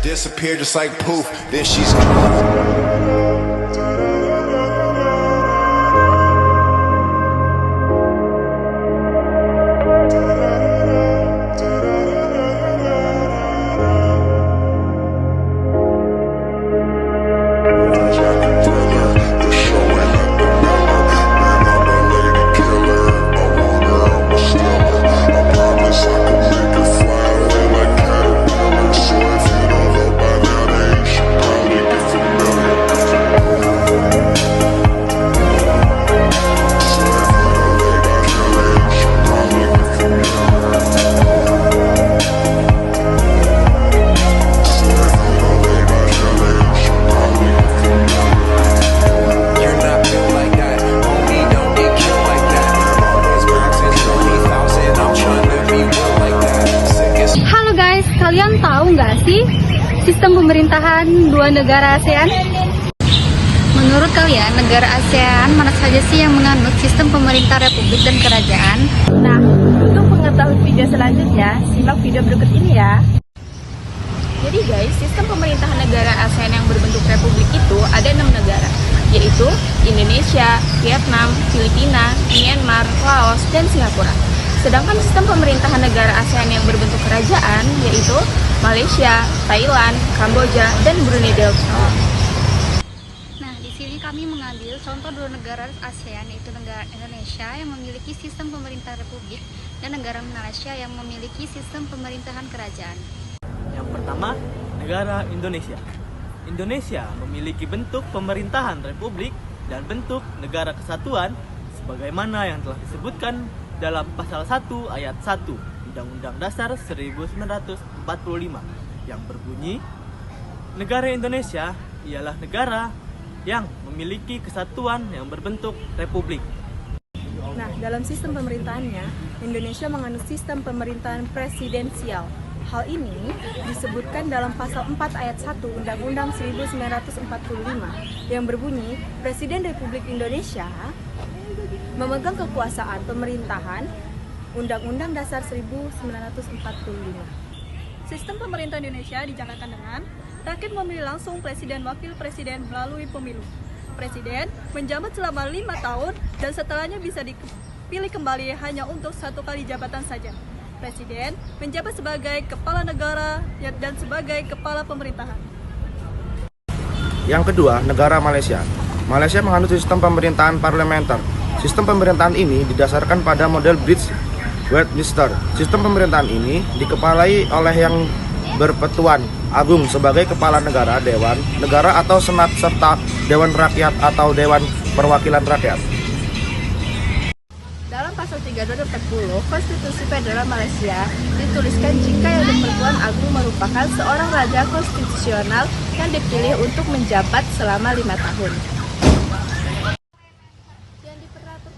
disappear just like poof. Then she's gone. Kalian tahu nggak sih sistem pemerintahan dua negara ASEAN? Menurut kalian, negara ASEAN mana saja sih yang menganut sistem pemerintah republik dan kerajaan? Nah, untuk mengetahui video selanjutnya, simak video berikut ini ya. Jadi guys, sistem pemerintahan negara ASEAN yang berbentuk republik itu ada 6 negara, yaitu Indonesia, Vietnam, Filipina, Myanmar, Laos, dan Singapura. Sedangkan sistem pemerintahan negara ASEAN yang berbentuk kerajaan yaitu Malaysia, Thailand, Kamboja, dan Brunei Darussalam. Nah, di sini kami mengambil contoh dua negara ASEAN, yaitu negara Indonesia yang memiliki sistem pemerintah republik dan negara Malaysia yang memiliki sistem pemerintahan kerajaan. Yang pertama, negara Indonesia. Indonesia memiliki bentuk pemerintahan republik dan bentuk negara kesatuan sebagaimana yang telah disebutkan dalam pasal 1 ayat 1 Undang-Undang Dasar 1945 yang berbunyi, negara Indonesia ialah negara yang memiliki kesatuan yang berbentuk republik. Nah, dalam sistem pemerintahannya, Indonesia menganut sistem pemerintahan presidensial. Hal ini disebutkan dalam pasal 4 ayat 1 Undang-Undang 1945 yang berbunyi, Presiden Republik Indonesia memegang kekuasaan pemerintahan Undang-Undang Dasar 1945. Sistem pemerintah Indonesia dijalankan dengan rakyat memilih langsung presiden wakil presiden melalui pemilu. Presiden menjabat selama 5 tahun dan setelahnya bisa dipilih kembali hanya untuk 1 kali jabatan saja. Presiden menjabat sebagai kepala negara dan sebagai kepala pemerintahan. Yang kedua, negara Malaysia. Malaysia menganut sistem pemerintahan parlementer. Sistem pemerintahan ini didasarkan pada model British Westminster. Sistem pemerintahan ini dikepalai oleh yang berpetuan agung sebagai kepala negara, dewan negara atau senat, serta dewan rakyat atau dewan perwakilan rakyat. Dalam pasal 32 Konstitusi Federal Malaysia dituliskan jika yang berpetuan agung merupakan seorang raja konstitusional yang dipilih untuk menjabat selama 5 tahun.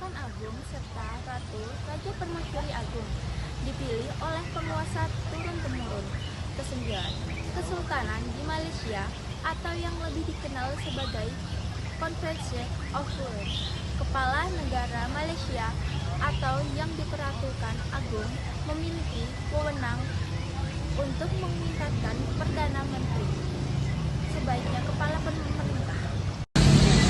Agung serta Ratu Raja Permaisuri Agung dipilih oleh penguasa turun-temurun. Kesembilan, Kesultanan di Malaysia atau yang lebih dikenal sebagai Conference of Wales. Kepala negara Malaysia atau yang diperatukan agung memiliki wewenang untuk mengingatkan Perdana Menteri sebaiknya kepala pemerintah.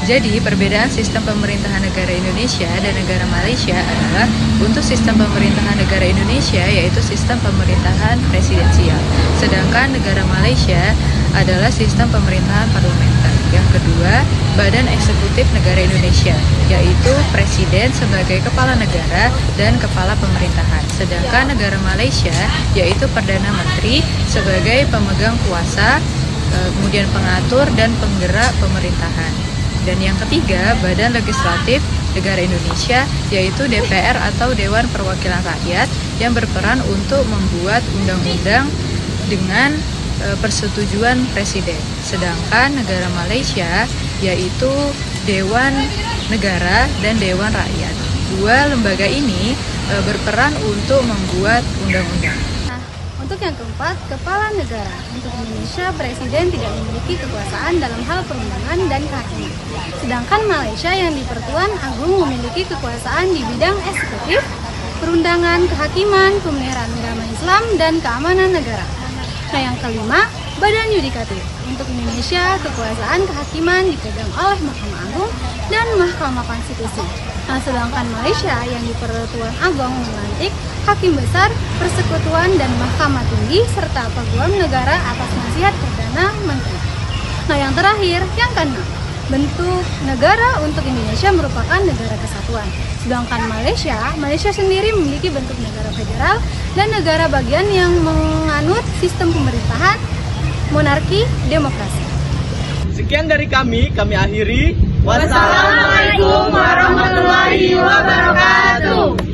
Jadi, perbedaan sistem pemerintahan negara Indonesia dan negara Malaysia adalah untuk sistem pemerintahan negara Indonesia yaitu sistem pemerintahan presidensial, sedangkan negara Malaysia adalah sistem pemerintahan parlementer. Yang kedua, Badan Eksekutif Negara Indonesia, yaitu Presiden sebagai kepala negara dan kepala pemerintahan, sedangkan negara Malaysia yaitu Perdana Menteri sebagai pemegang kuasa, kemudian pengatur dan penggerak pemerintahan. Dan yang ketiga, Badan Legislatif Negara Indonesia, yaitu DPR atau Dewan Perwakilan Rakyat yang berperan untuk membuat undang-undang dengan persetujuan Presiden. Sedangkan negara Malaysia, yaitu Dewan Negara dan Dewan Rakyat. Dua lembaga ini berperan untuk membuat undang-undang. Untuk yang keempat, kepala negara. Untuk Indonesia, presiden tidak memiliki kekuasaan dalam hal perundangan dan kehakiman. Sedangkan Malaysia yang dipertuan agung memiliki kekuasaan di bidang eksekutif, perundangan, kehakiman, pemeliharaan agama Islam, dan keamanan negara. Nah, yang kelima, Badan Yudikatif. Untuk Indonesia, kekuasaan kehakiman dipegang oleh Mahkamah Agung dan Mahkamah Konstitusi. Nah, sedangkan Malaysia yang di Pertuan Agong melantik Hakim Besar, Persekutuan dan Mahkamah Tinggi serta Peguam Negara atas nasihat Perdana Menteri. Nah, yang terakhir, yang keenam, bentuk negara untuk Indonesia merupakan negara kesatuan. Sedangkan Malaysia sendiri memiliki bentuk negara federal dan negara bagian yang menganut sistem pemerintahan monarki demokrasi. Sekian dari kami akhiri. Wassalamualaikum warahmatullahi wabarakatuh.